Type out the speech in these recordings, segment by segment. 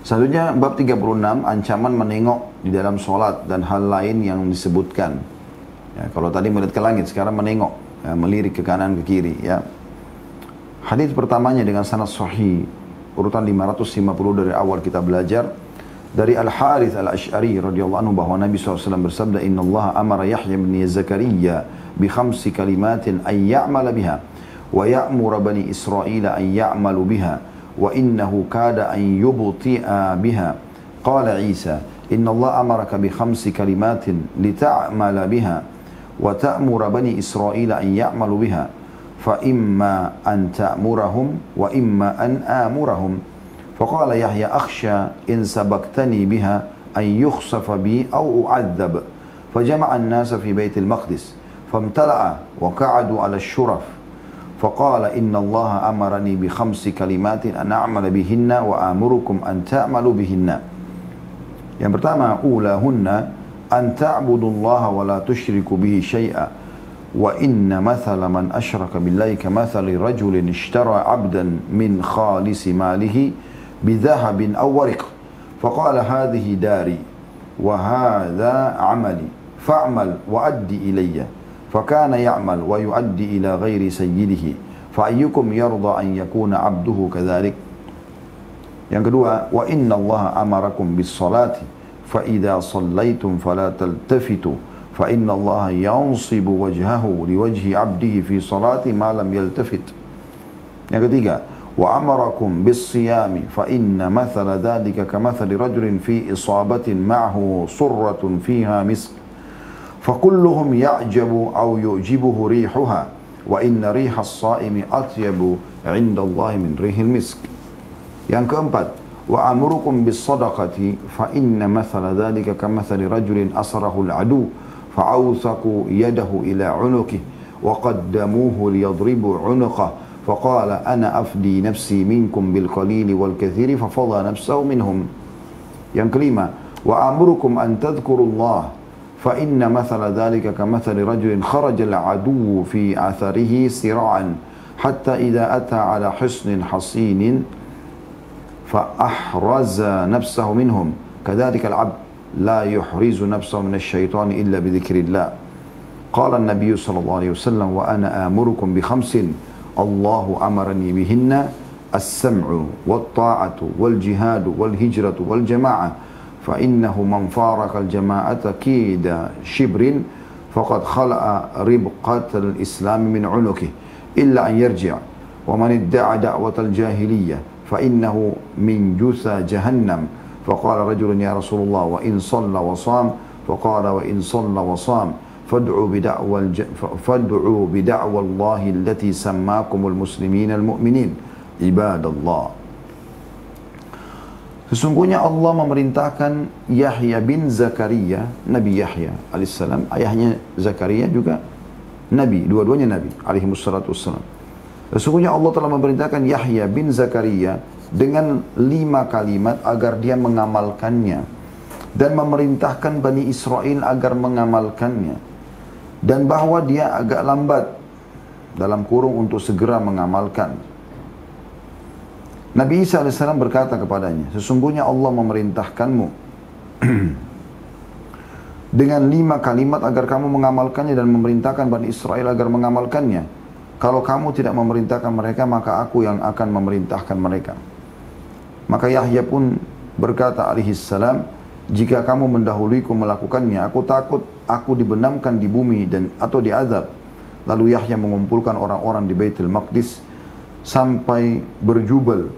Selanjutnya bab 36, ancaman menengok di dalam sholat dan hal lain yang disebutkan. Ya, kalau tadi melihat ke langit, sekarang menengok, ya, melirik ke kanan ke kiri. Ya. Hadis pertamanya dengan sanad sahih, urutan 550 dari awal kita belajar. Dari Al-Harith Al-Ash'ari radhiyallahu anhu bahwa Nabi SAW bersabda, Inna Allah amara Yahya bin Zakaria bi khamsi kalimatin an ya'mala biha wa ya'mura bani Israel an ya'malu biha wa innahu kada an yubti'a biha. Qala Isa, Inna Allah amaraka bi khamsi kalimatin li ta'mala biha wa ta'mura bani Israel an ya'malu biha fa imma an ta'murahum wa imma an amurahum. فقال يحيى أخشى إن سبقتني بها أن يخسف بي أو أعذب فجمع الناس في بيت المقدس فامتلأ وقعدوا على الشرف فقال إن الله أمرني بخمس كلمات أن أعمل بهن وآمركم أن تعملوا بهن. Yang pertama, ulahunna an ta'budu Allah wa la tusyriku bihi syai'a wa inna mathala man asyraka billahi kamathali rajulin ishtara 'abdan min khalisi malihi بذهب أو ورق فقال هذه داري وهذا عملي فاعمل وأدي إلي فكان يعمل ويؤدي إلى غير سيده فأيكم يرضى أن يكون عبده كذلك. Yang kedua, wa inna Allah amarakum bis salati fa idza sallaytum fala taltafitu fa inna Allah yansibu wajhahu li wajhi 'abdihi fi salati ma lam yaltafit. Yang ketiga, وأمركم بالصيام فإن مثل ذلك كمثل رجل في إصابة معه صرة فيها مسك فكلهم يعجب أو يعجبه ريحها وإن ريح الصائم أطيب عند الله من ريح المسك. Yang keempat, وأمركم بالصدقة فإن مثل ذلك كمثل رجل أسره العدو فأوثقوا يده إلى عنقه وقدموه ليضربوا عنقه فقال أنا أفدي نفسي منكم بالقليل والكثير ففضى نفسه منهم. Yang kelima, وأمركم أن تذكروا الله فإن مثل ذلك كمثل رجل خرج العدو في أثره سراعا حتى إذا أتى على حصن حصين فأحرز نفسه منهم كذلك العبد لا يحرز نفسه من الشيطان إلا بذكر الله. قال النبي صلى الله عليه وسلم وأنا آمركم بخمس الله أمرني بهن السمع والطاعة والجهاد والهجرة والجماعة فإنه من فارق الجماعة كيد شبر فقد خلأ ربقة الإسلام من عنقه إلا أن يرجع ومن ادعى دعوة الجاهلية فإنه من جثى جهنم. فقال رجل يا رسول الله وإن صلى وصام فقال وإن صلى وصام فادعوا بدعوى الله التي سماكم المسلمين المؤمنين عباد الله. Sesungguhnya Allah memerintahkan Yahya bin Zakaria, Nabi Yahya alaihissalam, ayahnya Zakaria juga Nabi, dua-duanya Nabi alaihissalatu wassalam. Sesungguhnya Allah telah memerintahkan Yahya bin Zakaria dengan 5 kalimat agar dia mengamalkannya dan memerintahkan Bani Israel agar mengamalkannya. Dan bahwa dia agak lambat dalam kurung untuk segera mengamalkan. Nabi Isa AS berkata kepadanya, sesungguhnya Allah memerintahkanmu dengan 5 kalimat agar kamu mengamalkannya dan memerintahkan Bani Israel agar mengamalkannya. Kalau kamu tidak memerintahkan mereka, maka aku yang akan memerintahkan mereka. Maka Yahya pun berkata alaihissalam, jika kamu mendahuluiku melakukannya, aku takut aku dibenamkan di bumi dan atau diazab. Lalu Yahya mengumpulkan orang-orang di Baitul Maqdis sampai berjubel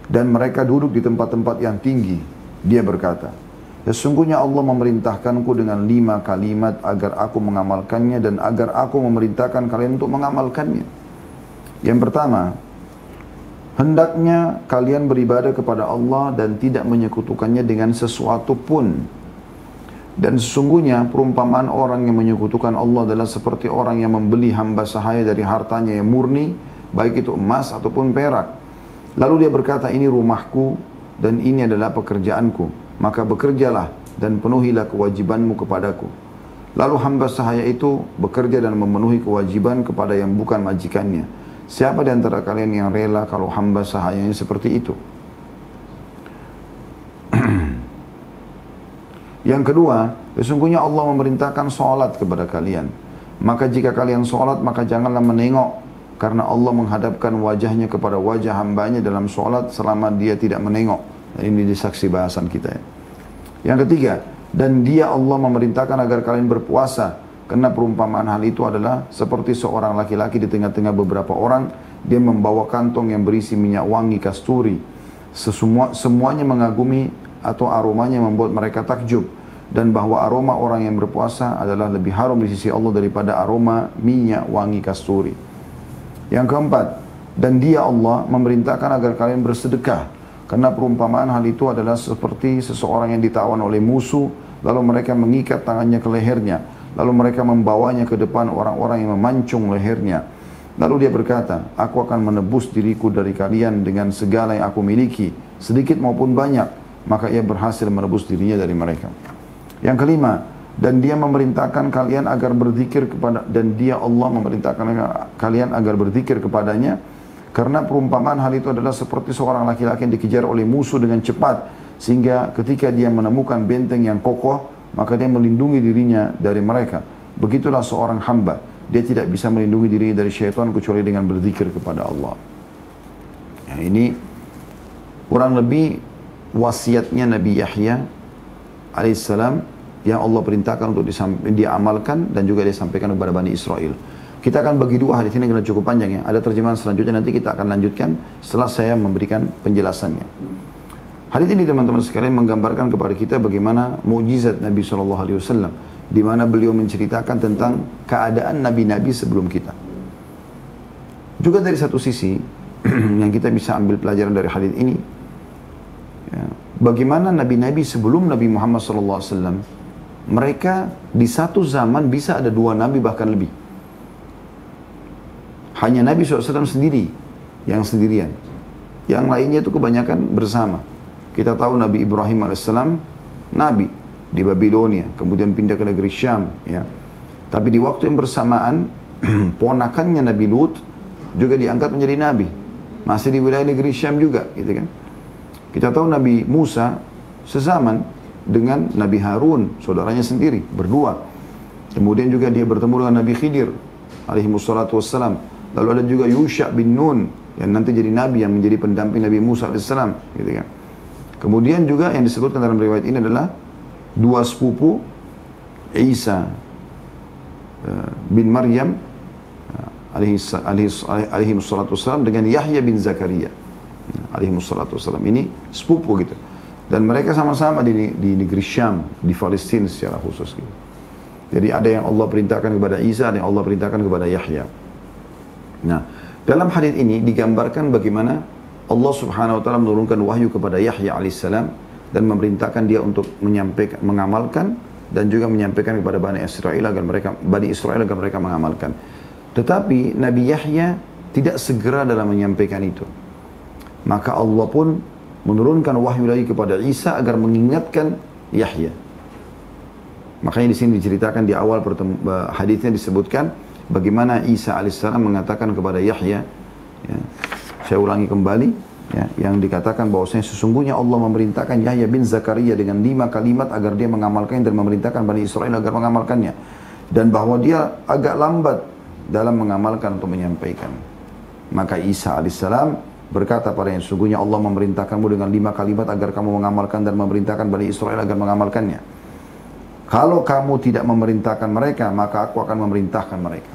dan mereka duduk di tempat-tempat yang tinggi. Dia berkata, sesungguhnya Allah memerintahkanku dengan 5 kalimat agar aku mengamalkannya dan agar aku memerintahkan kalian untuk mengamalkannya. Yang pertama, hendaknya kalian beribadah kepada Allah dan tidak menyekutukannya dengan sesuatu pun. Dan sesungguhnya perumpamaan orang yang menyekutukan Allah adalah seperti orang yang membeli hamba sahaya dari hartanya yang murni, baik itu emas ataupun perak. Lalu dia berkata, ini rumahku dan ini adalah pekerjaanku. Maka bekerjalah dan penuhilah kewajibanmu kepadaku. Lalu hamba sahaya itu bekerja dan memenuhi kewajiban kepada yang bukan majikannya. Siapa di antara kalian yang rela kalau hamba sahayanya seperti itu? Yang kedua, sesungguhnya Allah memerintahkan sholat kepada kalian. Maka jika kalian sholat, maka janganlah menengok. Karena Allah menghadapkan wajahnya kepada wajah hambanya dalam sholat selama dia tidak menengok. Ini disaksi bahasan kita ya. Yang ketiga, dan dia Allah memerintahkan agar kalian berpuasa. Karena perumpamaan hal itu adalah seperti seorang laki-laki di tengah-tengah beberapa orang. Dia membawa kantong yang berisi minyak wangi kasturi. Semuanya mengagumi atau aromanya membuat mereka takjub. Dan bahwa aroma orang yang berpuasa adalah lebih harum di sisi Allah daripada aroma minyak wangi kasturi. Yang keempat, dan dia Allah memerintahkan agar kalian bersedekah. Karena perumpamaan hal itu adalah seperti seseorang yang ditawan oleh musuh, lalu mereka mengikat tangannya ke lehernya. Lalu mereka membawanya ke depan orang-orang yang memancung lehernya. Lalu dia berkata, aku akan menebus diriku dari kalian dengan segala yang aku miliki, sedikit maupun banyak. Maka ia berhasil menebus dirinya dari mereka. Yang kelima, dan dia memerintahkan kalian agar berzikir kepada, dan dia Allah memerintahkan kalian agar berzikir kepadanya. Karena perumpamaan hal itu adalah seperti seorang laki-laki yang dikejar oleh musuh dengan cepat. Sehingga ketika dia menemukan benteng yang kokoh, maka dia melindungi dirinya dari mereka. Begitulah seorang hamba. Dia tidak bisa melindungi dirinya dari syaitan kecuali dengan berzikir kepada Allah. Ya, ini kurang lebih wasiatnya Nabi Yahya alaihissalam yang Allah perintahkan untuk diamalkan dan juga disampaikan kepada Bani Israel. Kita akan bagi dua hadis ini karena cukup panjang ya. Ada terjemahan selanjutnya nanti kita akan lanjutkan setelah saya memberikan penjelasannya. Hadis ini teman-teman sekalian menggambarkan kepada kita bagaimana mukjizat Nabi SAW, di mana beliau menceritakan tentang keadaan nabi-nabi sebelum kita. Juga dari satu sisi yang kita bisa ambil pelajaran dari hadis ini, ya, bagaimana nabi-nabi sebelum Nabi Muhammad SAW, mereka di satu zaman bisa ada dua nabi bahkan lebih. Hanya Nabi SAW sendiri yang sendirian, yang lainnya itu kebanyakan bersama. Kita tahu Nabi Ibrahim alaihissalam nabi di Babilonia, kemudian pindah ke negeri Syam, ya. Tapi di waktu yang bersamaan ponakannya Nabi Lut juga diangkat menjadi nabi, masih di wilayah negeri Syam juga, gitu kan. Kita tahu Nabi Musa sezaman dengan Nabi Harun, saudaranya sendiri, berdua. Kemudian juga dia bertemu dengan Nabi Khidir alaihi wassalatu wassalam. Lalu ada juga Yusha bin Nun yang nanti jadi nabi yang menjadi pendamping Nabi Musa alaihissalam, gitu kan. Kemudian juga yang disebutkan dalam riwayat ini adalah dua sepupu Isa bin Maryam alaihi wassalatu wassalam dengan Yahya bin Zakaria alaihi wassalatu wassalam. Ini sepupu gitu. Dan mereka sama-sama di negeri Syam, di Palestina secara khusus gitu. Jadi ada yang Allah perintahkan kepada Isa, ada yang Allah perintahkan kepada Yahya. Nah, dalam hadis ini digambarkan bagaimana Allah Subhanahu wa taala menurunkan wahyu kepada Yahya alaihissalam dan memerintahkan dia untuk menyampaikan, mengamalkan dan juga menyampaikan kepada Bani Israel agar mereka mengamalkan. Tetapi Nabi Yahya tidak segera dalam menyampaikan itu. Maka Allah pun menurunkan wahyu lagi kepada Isa agar mengingatkan Yahya. Makanya di sini diceritakan di awal hadisnya disebutkan bagaimana Isa alaihissalam mengatakan kepada Yahya, ya, saya ulangi kembali, ya, yang dikatakan bahwasanya sesungguhnya Allah memerintahkan Yahya bin Zakaria dengan 5 kalimat agar dia mengamalkannya dan memerintahkan Bani Israel agar mengamalkannya, dan bahwa dia agak lambat dalam mengamalkan atau menyampaikan. Maka Isa alaihissalam berkata padanya, sesungguhnya Allah memerintahkanmu dengan 5 kalimat agar kamu mengamalkan dan memerintahkan Bani Israel agar mengamalkannya. Kalau kamu tidak memerintahkan mereka, maka aku akan memerintahkan mereka.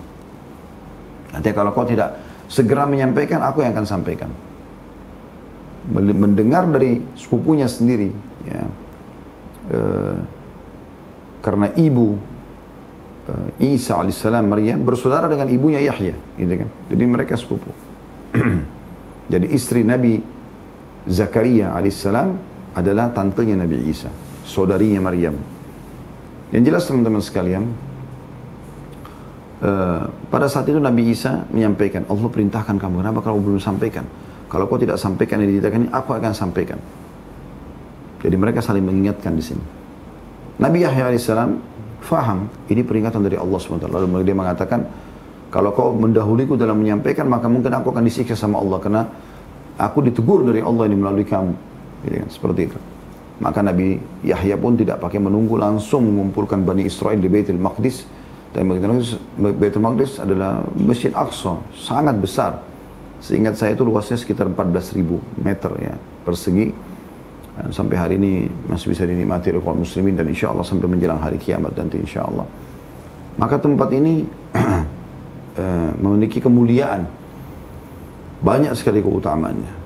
Nanti kalau kau tidak segera menyampaikan, aku yang akan sampaikan. Mendengar dari sepupunya sendiri, ya, karena ibu Isa alaihissalam Maryam bersaudara dengan ibunya Yahya, gitu kan. Jadi mereka sepupu. Jadi istri Nabi Zakaria alaihissalam adalah tantenya Nabi Isa, saudarinya Maryam. Yang jelas teman-teman sekalian, pada saat itu Nabi Isa menyampaikan, Allah perintahkan kamu, kenapa kamu belum sampaikan? Kalau kau tidak sampaikan yang diceritakan ini, aku akan sampaikan. Jadi mereka saling mengingatkan di sini. Nabi Yahya alaihissalam faham ini peringatan dari Allah SWT. Lalu dia mengatakan, kalau kau mendahuluiku dalam menyampaikan, maka mungkin aku akan disiksa sama Allah karena aku ditegur dari Allah ini melalui kamu. Jadi, seperti itu. Maka Nabi Yahya pun tidak pakai menunggu, langsung mengumpulkan Bani Israel di Baitul Maqdis. Dan Baitul Maqdis adalah Masjid Aqsa, sangat besar. Seingat saya itu luasnya sekitar 14.000 meter ya, persegi. Dan sampai hari ini masih bisa dinikmati oleh kaum muslimin, dan insya Allah sampai menjelang hari kiamat nanti insya Allah. Maka tempat ini memiliki kemuliaan, banyak sekali keutamaannya.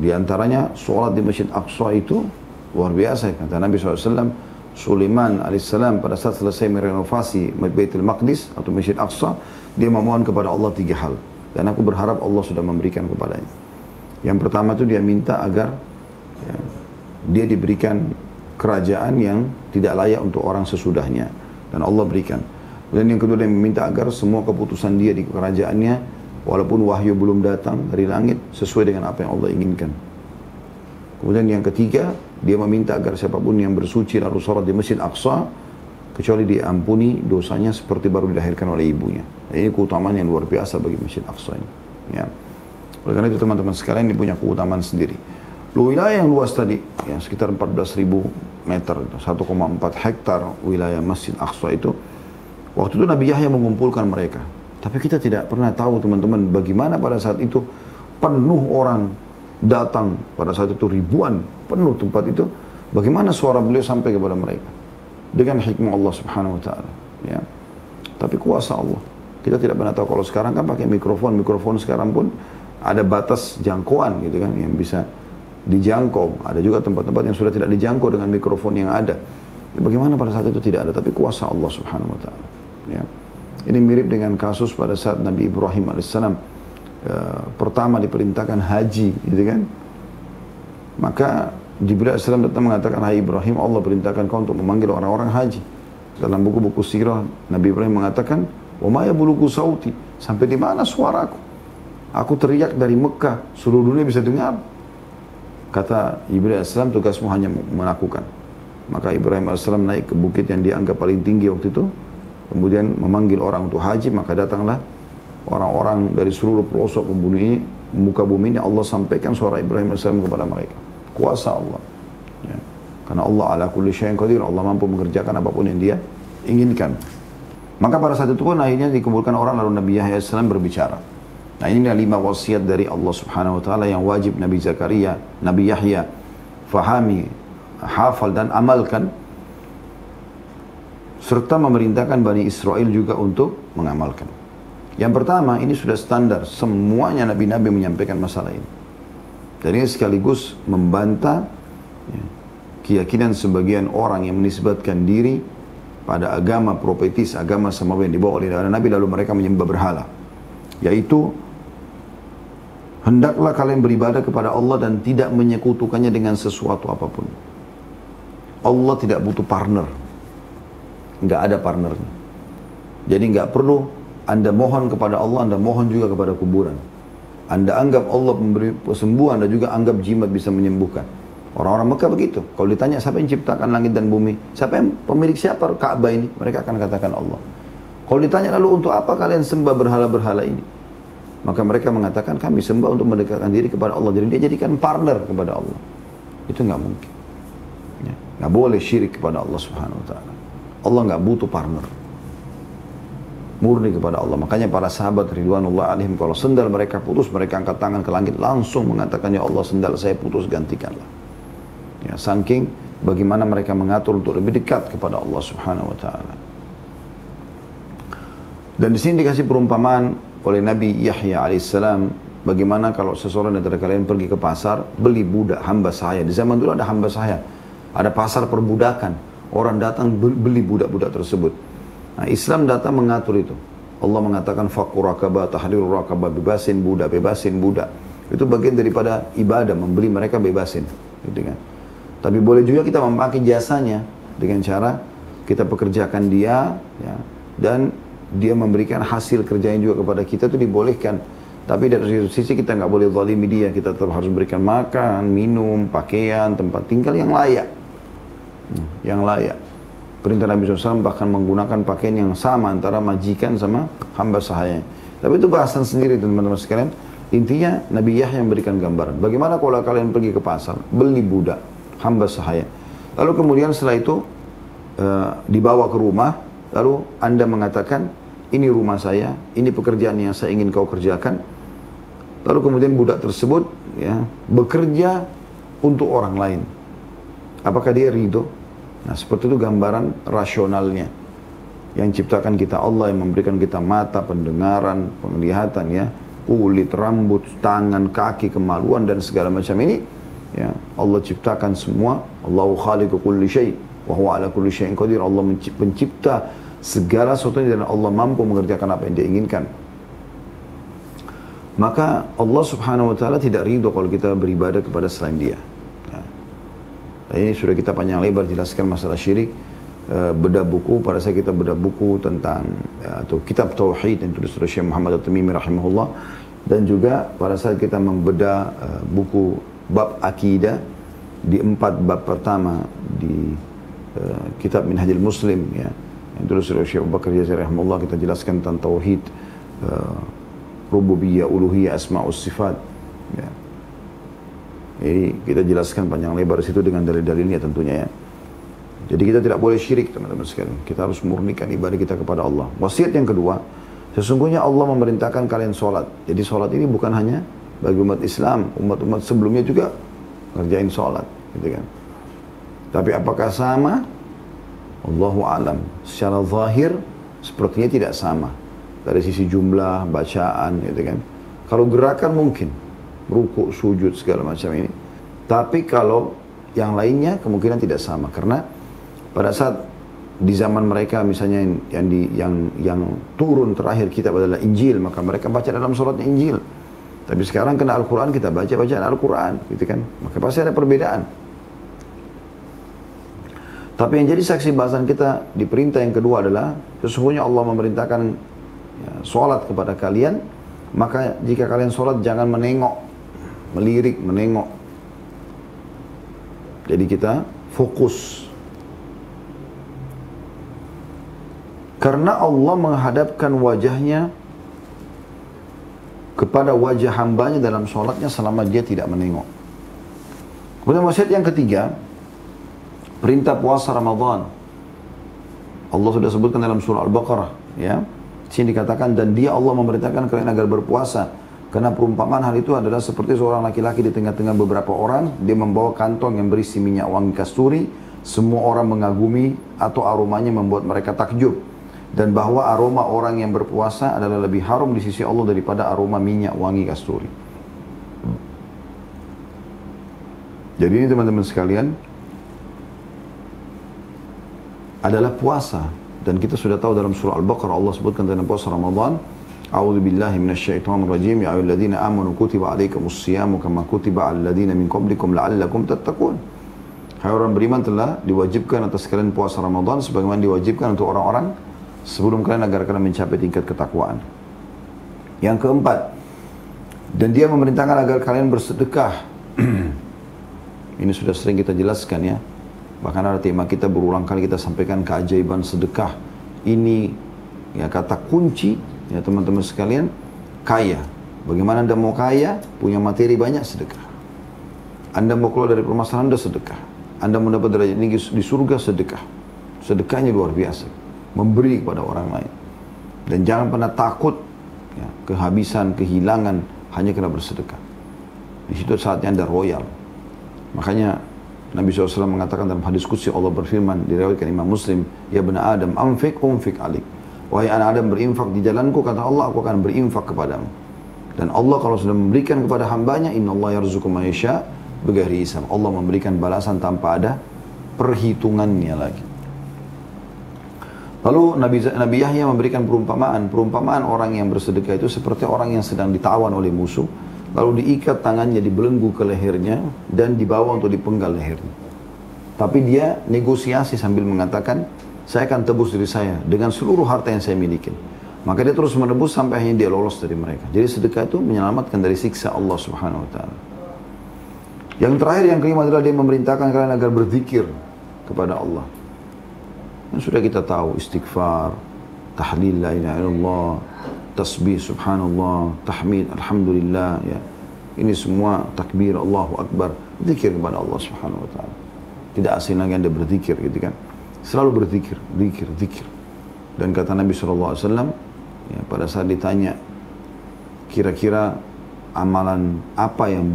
Di antaranya sholat di Masjid Aqsa itu luar biasa. Kata Nabi SAW, Sulaiman alaihissalam pada saat selesai merenovasi Baitul Maqdis atau Masjid Aqsa, dia memohon kepada Allah 3 hal. Dan aku berharap Allah sudah memberikan kepadanya. Yang pertama itu dia minta agar ya, dia diberikan kerajaan yang tidak layak untuk orang sesudahnya. Dan Allah berikan. Dan yang kedua dia meminta agar semua keputusan dia di kerajaannya, walaupun wahyu belum datang dari langit, sesuai dengan apa yang Allah inginkan. Kemudian yang ketiga, dia meminta agar siapapun yang bersuci lalu sholat di Masjid Aqsa, kecuali diampuni dosanya seperti baru dilahirkan oleh ibunya. Dan ini keutamaan yang luar biasa bagi Masjid Aqsa ini. Ya. Oleh karena itu teman-teman sekalian, ini punya keutamaan sendiri. Wilayah yang luas tadi, yang sekitar 14.000 meter, 1,4 hektar wilayah Masjid Aqsa itu, waktu itu Nabi Yahya mengumpulkan mereka. Tapi kita tidak pernah tahu teman-teman bagaimana pada saat itu penuh orang datang, pada saat itu ribuan penuh tempat itu, bagaimana suara beliau sampai kepada mereka dengan hikmah Allah Subhanahu wa taala, ya. Tapi kuasa Allah. Kita tidak pernah tahu. Kalau sekarang kan pakai mikrofon sekarang pun ada batas jangkauan gitu kan yang bisa dijangkau. Ada juga tempat-tempat yang sudah tidak dijangkau dengan mikrofon yang ada. Ya, bagaimana pada saat itu tidak ada, tapi kuasa Allah Subhanahu wa taala, ya. Ini mirip dengan kasus pada saat Nabi Ibrahim alaihissalam pertama diperintahkan haji, gitu kan? Maka Jibril alaihissalam datang mengatakan, hai Ibrahim, Allah perintahkan kau untuk memanggil orang-orang haji. Dalam buku-buku sirah, Nabi Ibrahim mengatakan, wa ma yablugu sauti, sampai di mana suaraku? Aku teriak dari Mekah, seluruh dunia bisa dengar. Kata Jibril alaihissalam, tugasmu hanya melakukan. Maka Ibrahim alaihissalam naik ke bukit yang dianggap paling tinggi waktu itu, kemudian memanggil orang untuk haji. Maka datanglah orang-orang dari seluruh pelosok muka bumi ini. Allah sampaikan suara Ibrahim AS kepada mereka. Kuasa Allah, ya. Karena Allah ala kulli syai'in qadir, Allah mampu mengerjakan apapun yang dia inginkan. Maka pada saat itu pun akhirnya dikumpulkan orang, lalu Nabi Yahya AS berbicara. Nah, ini 5 wasiat dari Allah Subhanahu wa taala yang wajib Nabi Zakaria, Nabi Yahya fahami, hafal dan amalkan, serta memerintahkan Bani Israel juga untuk mengamalkan. Yang pertama, ini sudah standar, semuanya nabi-nabi menyampaikan masalah ini. Dan ini sekaligus membantah ya, keyakinan sebagian orang yang menisbatkan diri pada agama profetis, agama samawi yang dibawa oleh nabi lalu mereka menyembah berhala. Yaitu, hendaklah kalian beribadah kepada Allah dan tidak menyekutukannya dengan sesuatu apapun. Allah tidak butuh partner. Nggak ada partnernya. Jadi nggak perlu Anda mohon kepada Allah, Anda mohon juga kepada kuburan. Anda anggap Allah memberi kesembuhan, Anda juga anggap jimat bisa menyembuhkan. Orang-orang Mekah begitu. Kalau ditanya siapa yang ciptakan langit dan bumi, siapa yang pemilik siapa Ka'bah ini, mereka akan katakan Allah. Kalau ditanya lalu untuk apa kalian sembah berhala-berhala ini, maka mereka mengatakan kami sembah untuk mendekatkan diri kepada Allah. Jadi dia jadikan partner kepada Allah. Itu nggak mungkin. Ya. Nggak boleh syirik kepada Allah Subhanahu wa taala. Allah nggak butuh partner. Murni kepada Allah. Makanya para sahabat ridwanullah alaihim, kalau sendal mereka putus, mereka angkat tangan ke langit langsung mengatakan, ya Allah, sendal saya putus, gantikanlah. Ya, saking bagaimana mereka mengatur untuk lebih dekat kepada Allah Subhanahu wa taala. Dan di sini dikasih perumpamaan oleh Nabi Yahya alaihissalam, bagaimana kalau seseorang dari kalian pergi ke pasar, beli budak hamba sahaya. Di zaman dulu ada hamba sahaya, ada pasar perbudakan. Orang datang beli budak-budak tersebut. Nah, Islam datang mengatur itu. Allah mengatakan fakur rakabah, tahrirur rakabah, bebasin budak. Itu bagian daripada ibadah, membeli mereka bebasin, gitu kan. Tapi boleh juga kita memakai jasanya dengan cara kita pekerjakan dia, ya, dan dia memberikan hasil kerjanya juga kepada kita, itu dibolehkan. Tapi dari sisi kita nggak boleh zalimi dia, kita tetap harus berikan makan, minum, pakaian, tempat tinggal yang layak. Yang layak. Perintah Nabi SAW bahkan menggunakan pakaian yang sama antara majikan sama hamba sahaya. Tapi itu bahasan sendiri teman-teman sekalian. Intinya Nabi Yahya memberikan gambaran. Bagaimana kalau kalian pergi ke pasar, beli budak. hamba sahaya. Lalu kemudian setelah itu dibawa ke rumah, lalu Anda mengatakan, ini rumah saya, ini pekerjaan yang saya ingin kau kerjakan. Lalu kemudian budak tersebut ya, bekerja untuk orang lain. Apakah dia ridho? Nah, seperti itu gambaran rasionalnya. Yang ciptakan kita Allah, yang memberikan kita mata, pendengaran, penglihatan ya, kulit, rambut, tangan, kaki, kemaluan dan segala macam ini. Ya, Allah ciptakan semua. Allahu khaliqu kulli syai' wa huwa ala kulli syai'in qadir. Allah pencipta segala sesuatu dan Allah mampu mengerjakan apa yang dia inginkan. Maka Allah subhanahu wa ta'ala tidak ridho kalau kita beribadah kepada selain dia. Nah, ini sudah kita panjang lebar jelaskan masalah syirik. Bedah buku, pada saat kita bedah buku tentang atau kitab Tauhid yang tulis oleh Syekh Muhammad At-Tamimi rahimahullah. Dan juga pada saat kita membedah buku bab akidah di 4 bab pertama di kitab Minhajul Muslim ya, yang tulis oleh Syekh Abu Bakar Jazair rahimahullah, kita jelaskan tentang Tauhid, rububiyah, uluhiyah, asma'us sifat ya. Jadi kita jelaskan panjang lebar situ dengan dalil-dalilnya tentunya ya. Jadi kita tidak boleh syirik teman-teman sekalian. Kita harus murnikan ibadah kita kepada Allah. Wasiat yang kedua, sesungguhnya Allah memerintahkan kalian sholat. Jadi sholat ini bukan hanya bagi umat Islam, umat-umat sebelumnya juga ngerjain sholat, gitu kan. Tapi apakah sama? Allahu alam. Secara zahir sepertinya tidak sama. Dari sisi jumlah, bacaan, gitu kan. Kalau gerakan mungkin, rukuk, sujud, segala macam ini. Tapi kalau yang lainnya kemungkinan tidak sama. Karena pada saat di zaman mereka misalnya yang turun terakhir kitab adalah Injil, maka mereka baca dalam sholatnya Injil. Tapi sekarang kena Al-Quran, kita baca bacaan Al-Quran, gitu kan. Maka pasti ada perbedaan. Tapi yang jadi saksi bahasan kita di perintah yang kedua adalah sesungguhnya Allah memerintahkan ya, sholat kepada kalian. Maka jika kalian sholat jangan menengok, melirik, menengok. Jadi kita fokus. Karena Allah menghadapkan wajahnya kepada wajah hambanya dalam sholatnya selama dia tidak menengok. Kemudian wasiat yang ketiga, perintah puasa Ramadan. Allah sudah sebutkan dalam surah Al-Baqarah, ya. Di sini dikatakan, dan dia Allah memerintahkan kalian agar berpuasa. Karena perumpamaan hal itu adalah seperti seorang laki-laki di tengah-tengah beberapa orang, dia membawa kantong yang berisi minyak wangi kasturi. Semua orang mengagumi atau aromanya membuat mereka takjub. Dan bahwa aroma orang yang berpuasa adalah lebih harum di sisi Allah daripada aroma minyak wangi kasturi. Jadi ini teman-teman sekalian adalah puasa. Dan kita sudah tahu dalam surah Al-Baqarah Allah sebutkan tentang puasa Ramadan. A'udzu billahi minasyaitonir rajim. Ya ayyuhalladzina amanu kutiba 'alaikumus syiyamu kama kutiba 'alal ladzina min qablikum la'allakum tattaqun. Hai orang beriman, telah diwajibkan atas kalian puasa Ramadan sebagaimana diwajibkan untuk orang-orang sebelum kalian agar kalian mencapai tingkat ketakwaan. Yang keempat, dan dia memerintahkan agar kalian bersedekah. Ini sudah sering kita jelaskan ya. Bahkan ada tema kita berulang kali kita sampaikan keajaiban sedekah. Ini ya kata kunci ya teman-teman sekalian, kaya. Bagaimana Anda mau kaya, punya materi banyak, sedekah. Anda mau keluar dari permasalahan, Anda sedekah. Anda mau dapat derajat tinggi di surga, sedekah. Sedekahnya luar biasa. Memberi kepada orang lain. Dan jangan pernah takut ya, kehabisan, kehilangan hanya karena bersedekah. Di situ saatnya Anda royal. Makanya Nabi SAW mengatakan dalam hadis qudsi, Allah berfirman, diriwayatkan Imam Muslim, ya bena Adam, anfik alik. Wahai anak Adam, berinfak di jalanku, kata Allah, aku akan berinfak kepadamu. Dan Allah kalau sudah memberikan kepada hambanya, inna Allah yarzuqu man yasha bighairi hisab. Allah memberikan balasan tanpa ada perhitungannya lagi. Lalu Nabi Yahya memberikan perumpamaan orang yang bersedekah itu seperti orang yang sedang ditawan oleh musuh, lalu diikat tangannya, dibelenggu ke lehernya, dan dibawa untuk dipenggal lehernya. Tapi dia negosiasi sambil mengatakan, saya akan tebus diri saya dengan seluruh harta yang saya miliki. Maka dia terus menebus sampai akhirnya dia lolos dari mereka. Jadi sedekah itu menyelamatkan dari siksa Allah Subhanahu Wa Taala. Yang terakhir, yang kelima adalah dia memerintahkan kalian agar berzikir kepada Allah. Yang sudah kita tahu, istighfar, tahlil la ilaha illallah, tasbih subhanallah, tahmid alhamdulillah ya. Ini semua takbir Allahu Akbar, zikir kepada Allah Subhanahu wa taala. tidak asing lagi Anda berzikir gitu kan. Selalu berzikir, zikir, zikir. Dan kata Nabi SAW, ya, pada saat ditanya, kira-kira amalan apa yang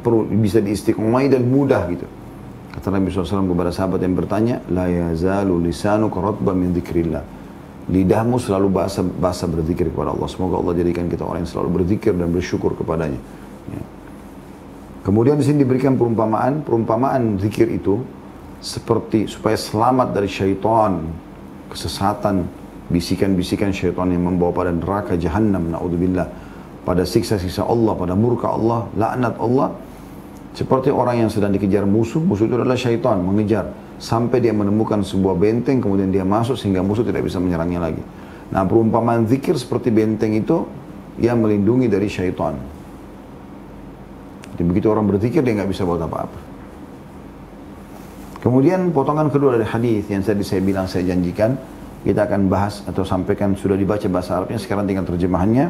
perlu bisa diistiqomai dan mudah gitu. Kata Nabi SAW kepada sahabat yang bertanya, la yazalu lisanuka ratban min dzikrillah. Lidahmu selalu basah berzikir kepada Allah. Semoga Allah jadikan kita orang yang selalu berzikir dan bersyukur kepadanya. Ya. Kemudian di sini diberikan perumpamaan zikir itu seperti supaya selamat dari syaitan, kesesatan, bisikan-bisikan syaitan yang membawa pada neraka jahannam, naudzubillah, pada siksa-siksa Allah, pada murka Allah, laknat Allah. Seperti orang yang sedang dikejar musuh itu adalah syaitan, mengejar sampai dia menemukan sebuah benteng, kemudian dia masuk sehingga musuh tidak bisa menyerangnya lagi. Nah, perumpamaan zikir seperti benteng itu yang melindungi dari syaitan. Jadi begitu orang berzikir dia nggak bisa buat apa-apa. Kemudian potongan kedua dari hadis yang tadi saya bilang, saya janjikan kita akan bahas atau sampaikan, sudah dibaca bahasa Arabnya, sekarang tinggal terjemahannya.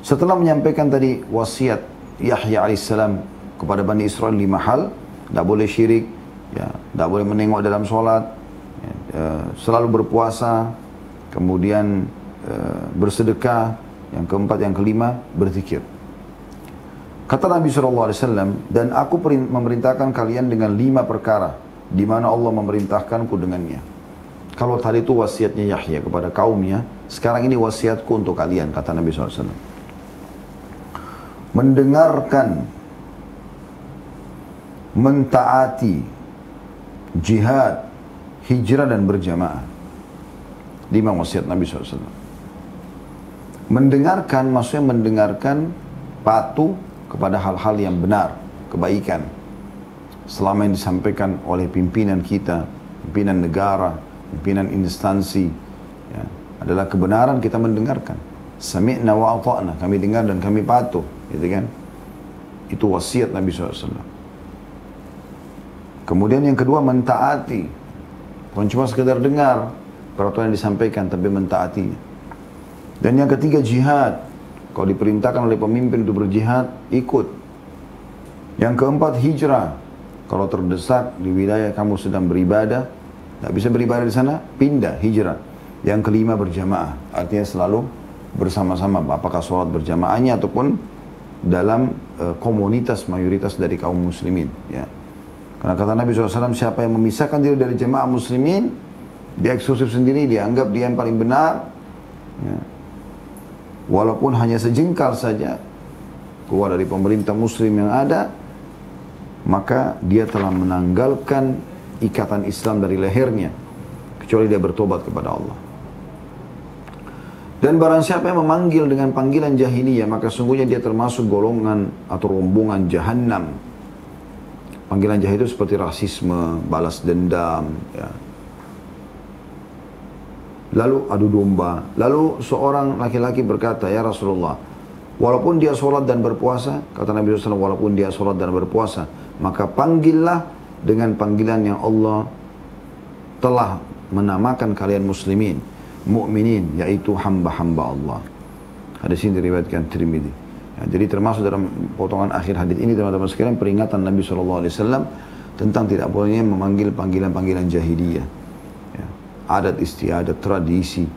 Setelah menyampaikan tadi wasiat Yahya alaihissalam kepada Bani Israel 5 hal, tidak boleh syirik, ya, tidak boleh menengok dalam sholat, ya, selalu berpuasa, kemudian bersedekah, yang keempat, yang kelima, berzikir. Kata Nabi SAW, dan aku memerintahkan kalian dengan 5 perkara, di mana Allah memerintahkanku dengannya. Kalau tadi itu wasiatnya Yahya kepada kaumnya, sekarang ini wasiatku untuk kalian, kata Nabi SAW. Mendengarkan, mentaati, jihad, hijrah dan berjamaah. 5 wasiat Nabi SAW. Mendengarkan, maksudnya mendengarkan, patuh kepada hal-hal yang benar, kebaikan. Selama yang disampaikan oleh pimpinan kita, pimpinan negara, pimpinan instansi, ya, adalah kebenaran, kita mendengarkan. Sami'na wa ata'na, kami dengar dan kami patuh, gitu kan? Itu wasiat Nabi SAW. Kemudian yang kedua, mentaati. Bukan cuma sekedar dengar peraturan yang disampaikan, tapi mentaatinya. Dan yang ketiga, jihad. Kalau diperintahkan oleh pemimpin untuk berjihad, ikut. Yang keempat, hijrah. Kalau terdesak di wilayah kamu sedang beribadah, tidak bisa beribadah di sana, pindah, hijrah. Yang kelima, berjamaah. Artinya selalu bersama-sama, apakah sholat berjamaahnya ataupun dalam komunitas mayoritas dari kaum muslimin. Ya. Karena kata Nabi SAW, siapa yang memisahkan diri dari jamaah muslimin, dia eksklusif sendiri, dia anggap dia yang paling benar. Ya. Walaupun hanya sejengkal saja keluar dari pemerintah muslim yang ada, maka dia telah menanggalkan ikatan Islam dari lehernya, kecuali dia bertobat kepada Allah. Dan barang siapa yang memanggil dengan panggilan jahiliyah, maka sungguhnya dia termasuk golongan atau rombongan jahannam. Panggilan jahil itu seperti rasisme, balas dendam, ya. Lalu adu domba. Lalu seorang laki-laki berkata, ya Rasulullah, walaupun dia sholat dan berpuasa, kata Nabi SAW, walaupun dia sholat dan berpuasa, maka panggillah dengan panggilan yang Allah telah menamakan kalian muslimin, mu'minin, yaitu hamba-hamba Allah. Hadis ini diriwayatkan Tirmidzi. Ya, jadi termasuk dalam potongan akhir hadis ini, teman-teman sekalian, peringatan Nabi SAW tentang tidak bolehnya memanggil panggilan-panggilan jahiliyah. Ya, adat istiadat, tradisi.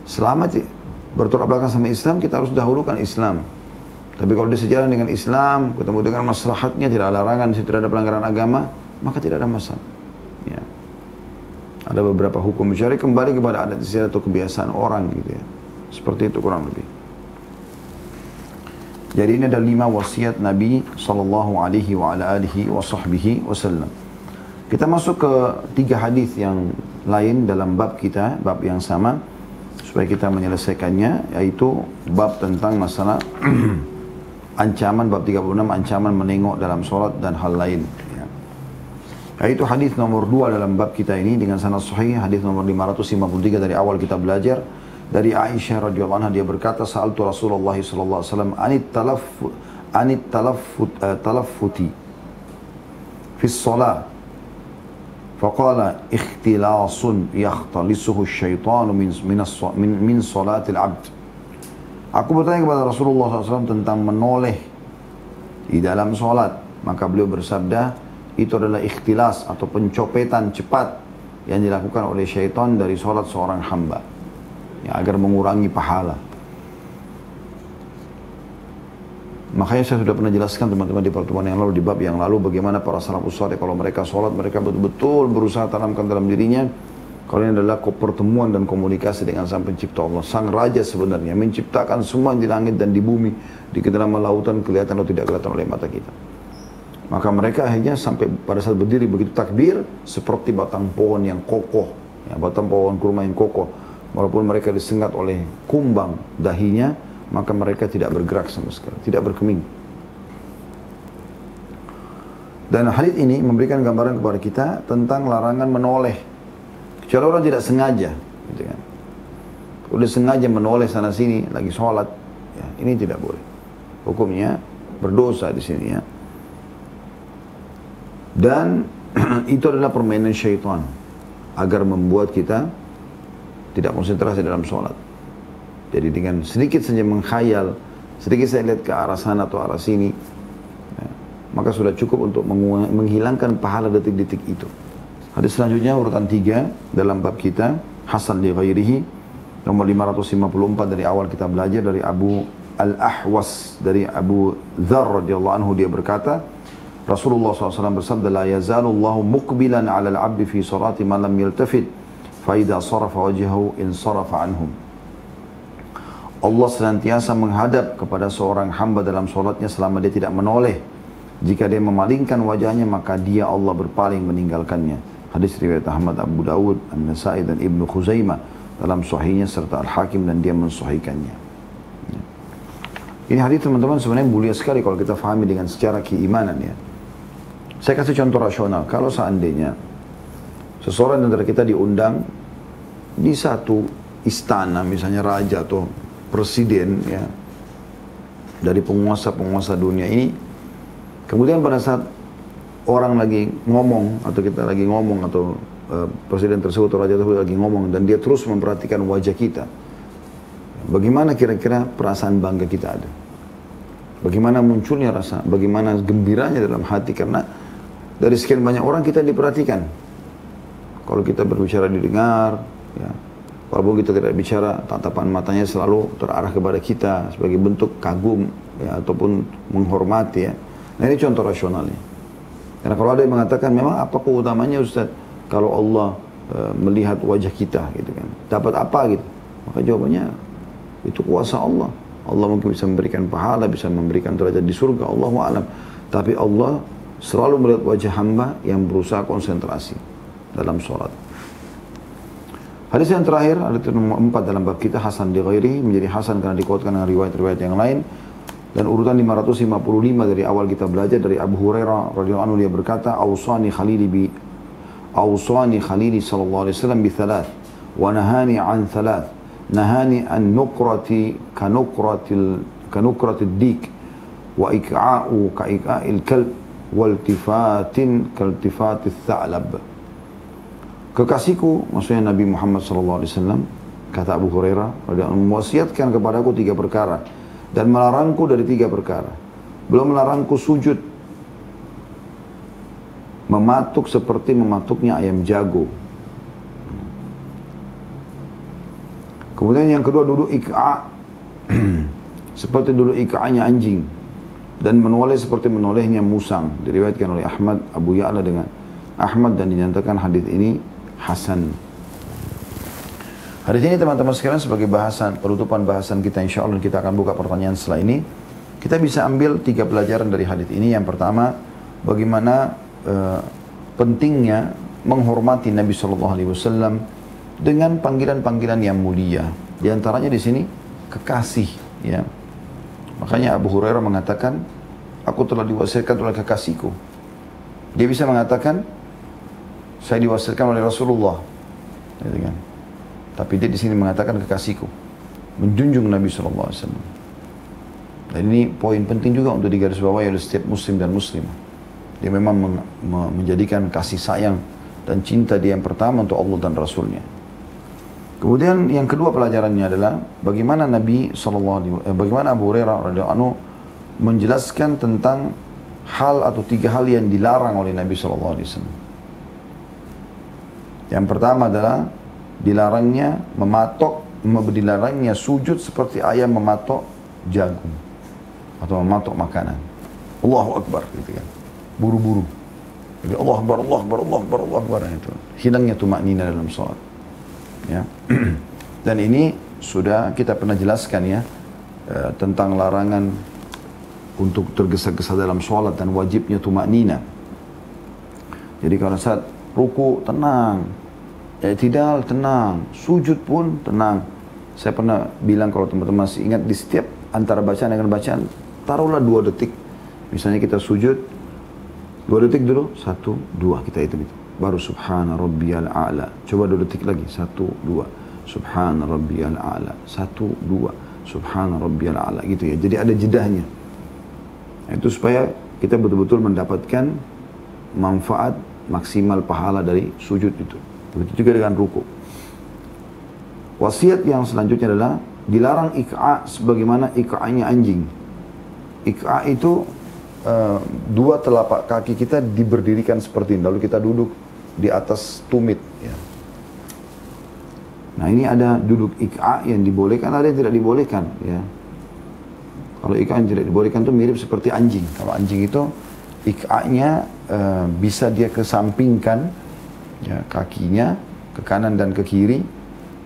Selama bertolak belakang sama Islam, kita harus dahulukan Islam. Tapi kalau dia sejalan dengan Islam, ketemu dengan maslahatnya, tidak ada larangan, tidak ada pelanggaran agama, maka tidak ada masalah. Ya. Ada beberapa hukum syar'i kembali kepada adat istiadat atau kebiasaan orang gitu ya. Seperti itu kurang lebih. Jadi ini ada 5 wasiat Nabi SAW. Kita masuk ke 3 hadis yang lain dalam bab kita, bab yang sama, supaya kita menyelesaikannya, yaitu bab tentang masalah ancaman, bab 36, ancaman menengok dalam sholat dan hal lain. Ya. Yaitu hadis nomor 2 dalam bab kita ini dengan sanad sahih, hadis nomor 553 dari awal kita belajar. Dari Aisyah radhiyallahu anha, dia berkata, sa'altu Rasulullah sallallahu alaihi wasallam anit talaffuti fi shalah. Faqala ikhtilasun yakhtalisuhu asyaitanu min salatil abd. Aku bertanya kepada Rasulullah SAW tentang menoleh di dalam solat. Maka beliau bersabda, itu adalah ikhtilas atau pencopetan cepat yang dilakukan oleh syaitan dari sholat seorang hamba, ya, agar mengurangi pahala. Makanya saya sudah pernah jelaskan teman-teman di pertemuan yang lalu, di bab yang lalu, bagaimana para salafus saleh kalau mereka sholat, mereka betul-betul berusaha tanamkan dalam dirinya kalau ini adalah pertemuan dan komunikasi dengan Sang Pencipta Allah, Sang Raja sebenarnya, menciptakan semua di langit dan di bumi, di kedalaman lautan, kelihatan atau tidak kelihatan oleh mata kita. Maka mereka akhirnya sampai pada saat berdiri begitu takbir, seperti batang pohon yang kokoh, ya, batang pohon kurma yang kokoh. Walaupun mereka disengat oleh kumbang dahinya, maka mereka tidak bergerak sama sekali, tidak berkeming. Dan hadits ini memberikan gambaran kepada kita tentang larangan menoleh. Kecuali orang tidak sengaja, gitu kan. Udah sengaja menoleh sana sini lagi sholat, ya, ini tidak boleh. Hukumnya berdosa di sini, ya. Dan itu adalah permainan syaitan agar membuat kita tidak konsentrasi dalam sholat. Jadi dengan sedikit saja mengkhayal, sedikit saya lihat ke arah sana atau arah sini, ya, maka sudah cukup untuk menghilangkan pahala detik-detik itu. Hadis selanjutnya urutan 3 dalam bab kita, Hasan li ghairihi, nomor 554 dari awal kita belajar, dari Abu Al-Ahwas, dari Abu Dzar radhiyallahu anhu, dia berkata, Rasulullah SAW bersabda, la yazalullahu muqbilan ala al-abdi fi salati ma lam yaltafit, fa idza sarafa wajhahu in sarafa anhum. Allah senantiasa menghadap kepada seorang hamba dalam solatnya selama dia tidak menoleh. Jika dia memalingkan wajahnya, maka dia Allah berpaling meninggalkannya. Hadis riwayat Ahmad, Abu Dawud, An-Nasai dan Ibnu Khuzaimah dalam sahihnya serta Al-Hakim, dan dia mensahihkannya. Ini hadis teman-teman sebenarnya mulia sekali kalau kita fahami dengan secara keimanan, ya. Saya kasih contoh rasional. Kalau seandainya seseorang antara kita diundang di satu istana, misalnya raja atau presiden, ya, dari penguasa-penguasa dunia ini, kemudian pada saat orang lagi ngomong atau kita lagi ngomong atau presiden tersebut atau raja tersebut lagi ngomong dan dia terus memperhatikan wajah kita, bagaimana kira-kira perasaan bangga kita ada? Bagaimana munculnya rasa, bagaimana gembiranya dalam hati, karena dari sekian banyak orang kita diperhatikan. Kalau kita berbicara didengar, ya, walaupun kita tidak bicara, tatapan matanya selalu terarah kepada kita sebagai bentuk kagum, ya, ataupun menghormati, ya. Nah, ini contoh rasionalnya. Karena kalau ada yang mengatakan, memang apa keutamanya Ustaz kalau Allah melihat wajah kita, gitu kan, dapat apa gitu? Maka jawabannya itu kuasa Allah. Allah mungkin bisa memberikan pahala, bisa memberikan derajat di surga, Allahu a'lam. Tapi Allah selalu melihat wajah hamba yang berusaha konsentrasi dalam sholat. Hadis yang terakhir, hadis nomor 4 dalam bab kita, Hasan li ghairihi, menjadi Hasan karena dikuatkan dengan riwayat-riwayat yang lain. Dan urutan 555 dari awal kita belajar, dari Abu Hurairah radhiyallahu anhu, dia berkata, Awsani khalili sallallahu alaihi wasallam bi thalath, wa nahani an thalath, nahani an nukrati kanukratil dik, wa ika'u ka'ika'il kalb, waltifatin kaltifatil tha'lab. Kekasihku, maksudnya Nabi Muhammad SAW, kata Abu Hurairah, mewasiatkan kepadaku 3 perkara dan melarangku dari 3 perkara. Belum melarangku sujud, mematuk seperti mematuknya ayam jago. Kemudian yang kedua, duduk ik'a seperti duduk ika'nya anjing, dan menoleh seperti menolehnya musang. Diriwayatkan oleh Ahmad, Abu Ya'la dengan Ahmad, dan dinyatakan hadis ini hasan. Hadis ini teman-teman sekalian sebagai bahasan, penutupan bahasan kita, insya Allah kita akan buka pertanyaan setelah ini. Kita bisa ambil 3 pelajaran dari hadis ini. Yang pertama, bagaimana pentingnya menghormati Nabi SAW dengan panggilan-panggilan yang mulia. Di antaranya di sini kekasih, ya. Makanya Abu Hurairah mengatakan, aku telah diwasiatkan oleh kekasihku. Dia bisa mengatakan, saya diwasiatkan oleh Rasulullah, gitu kan. Tapi dia di sini mengatakan kekasihku, menjunjung Nabi SAW. Dan ini poin penting juga untuk digarisbawahi oleh setiap muslim dan muslimah. Dia memang menjadikan kasih sayang dan cinta dia yang pertama untuk Allah dan Rasulnya. Kemudian yang kedua pelajarannya adalah bagaimana bagaimana Abu Hurairah radhiyallahu anhu menjelaskan tentang hal atau 3 hal yang dilarang oleh Nabi SAW. Yang pertama adalah dilarangnya sujud seperti ayam mematok jagung atau mematok makanan. Allahu Akbar gitu kan. Buru-buru. Jadi Allah Akbar, Allah Akbar, Allah Akbar, Allah Akbar itu. Hilangnya tumaknina dalam sholat. Ya. Dan ini sudah kita pernah jelaskan ya tentang larangan untuk tergesa-gesa dalam sholat dan wajibnya tumaknina. Jadi kalau saat ruku tenang, i'tidal tenang, sujud pun tenang. Saya pernah bilang kalau teman-teman masih ingat di setiap antara bacaan dengan bacaan taruhlah 2 detik. Misalnya kita sujud 2 detik dulu, 1, 2 kita hitung itu. Baru subhana rabbiyal a'la. Coba 2 detik lagi, 1, 2. Subhana rabbiyal a'la. 1, 2. Subhana rabbiyal a'la gitu ya. Jadi ada jedahnya. Itu supaya kita betul-betul mendapatkan manfaat maksimal pahala dari sujud itu. Begitu juga dengan ruku. Wasiat yang selanjutnya adalah dilarang ik'a sebagaimana ik'anya anjing. Ik'a itu 2 telapak kaki kita diberdirikan seperti ini, lalu kita duduk di atas tumit. Ya. Nah ini ada duduk ik'a yang dibolehkan, ada yang tidak dibolehkan. Ya. Kalau ik'a yang tidak dibolehkan itu mirip seperti anjing. Kalau anjing itu ik'anya bisa dia kesampingkan ya, kakinya ke kanan dan ke kiri,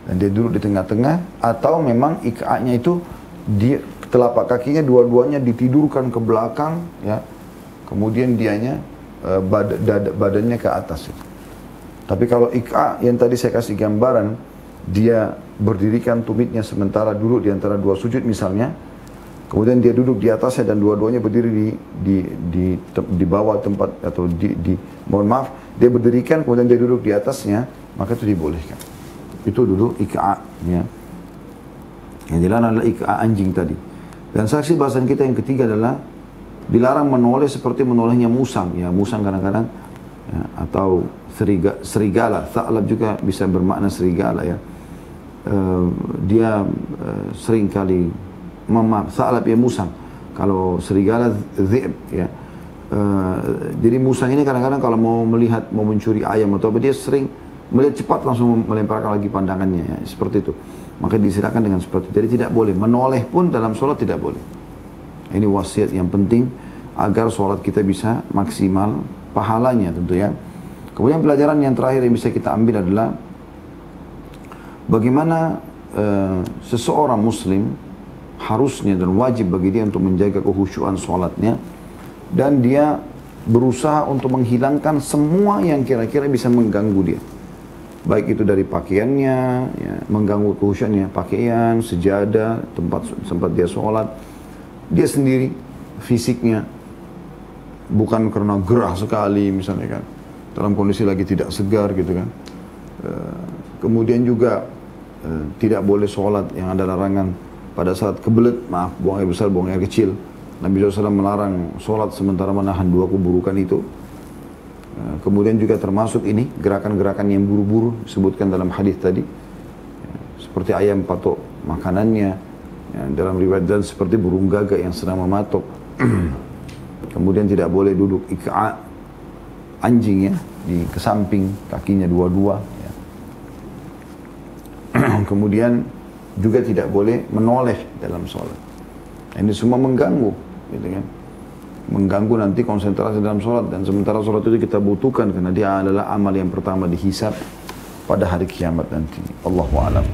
dan dia duduk di tengah-tengah, atau memang ik'anya itu dia telapak kakinya dua-duanya ditidurkan ke belakang ya, kemudian dianya badannya ke atas. Tapi kalau ik'a yang tadi saya kasih gambaran, dia berdirikan tumitnya sementara duduk di antara 2 sujud misalnya, kemudian dia duduk di atasnya dan dua-duanya berdiri di bawah tempat atau mohon maaf, dia berdirikan kemudian dia duduk di atasnya, maka itu dibolehkan. Itu duduk ik'a ya. Yang dilarang adalah ik'a anjing tadi. Dan saksi bahasan kita yang ketiga adalah dilarang menoleh seperti menolehnya musang. Ya, musang kadang-kadang ya, atau serigala. Tha'lab juga bisa bermakna serigala ya. Dia sering kali tha'lab ya musang. Kalau serigala dhi'b ya. Jadi musang ini kadang-kadang kalau mau mencuri ayam atau apa, dia sering melihat cepat langsung melemparkan lagi pandangannya ya, seperti itu. Maka disilakan dengan seperti itu. Jadi tidak boleh menoleh pun dalam sholat, tidak boleh. Ini wasiat yang penting agar sholat kita bisa maksimal pahalanya tentu ya. Kemudian pelajaran yang terakhir yang bisa kita ambil adalah bagaimana seseorang muslim harusnya dan wajib bagi dia untuk menjaga kehusyuan sholatnya, dan dia berusaha untuk menghilangkan semua yang kira-kira bisa mengganggu dia. Baik itu dari pakaiannya, ya, mengganggu kehusyuannya, pakaian, sejadah, tempat dia sholat, dia sendiri, fisiknya, bukan karena gerah sekali misalnya kan, dalam kondisi lagi tidak segar gitu kan. Kemudian juga tidak boleh sholat yang ada larangan pada saat kebelet, maaf, buang air besar, buang air kecil. Nabi SAW melarang sholat sementara menahan 2 keburukan itu. Kemudian juga termasuk ini gerakan-gerakan yang buru-buru disebutkan dalam hadis tadi, seperti ayam patok makanannya ya, dalam riwayat, dan seperti burung gagak yang sedang mematok. Kemudian tidak boleh duduk ik'a anjing ya, di kesamping kakinya dua-dua ya. Kemudian juga tidak boleh menoleh dalam sholat. Ini semua mengganggu gitu kan, mengganggu nanti konsentrasi dalam sholat, dan sementara sholat itu kita butuhkan karena dia adalah amal yang pertama dihisab pada hari kiamat nanti. Allahu a'lam.